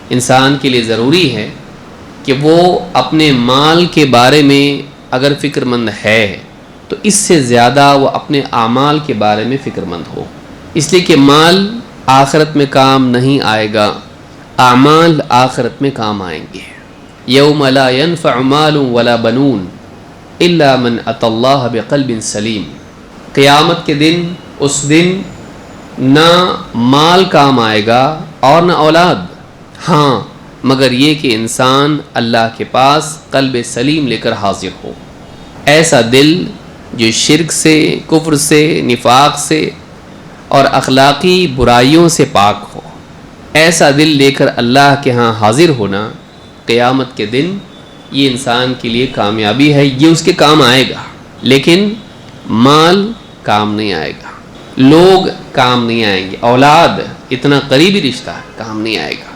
انسان کے لیے ضروری ہے کہ وہ اپنے مال کے بارے میں اگر فکر مند ہے تو اس سے زیادہ وہ اپنے اعمال کے بارے میں فکر مند ہو، اس لیے کہ مال آخرت میں کام نہیں آئے گا، اعمال آخرت میں کام آئیں گے۔ یوم لا ينفع مال ولا بنون الا من اتى اللہ بقلب سلیم، قیامت کے دن، اس دن نہ مال کام آئے گا اور نہ اولاد، ہاں مگر یہ کہ انسان اللہ کے پاس قلب سلیم لے کر حاضر ہو، ایسا دل جو شرک سے، کفر سے، نفاق سے اور اخلاقی برائیوں سے پاک ہو، ایسا دل لے کر اللہ کے ہاں حاضر ہونا قیامت کے دن یہ انسان کے لیے کامیابی ہے، یہ اس کے کام آئے گا۔ لیکن مال کام نہیں آئے گا، لوگ کام نہیں آئیں گے، اولاد اتنا قریبی رشتہ کام نہیں آئے گا۔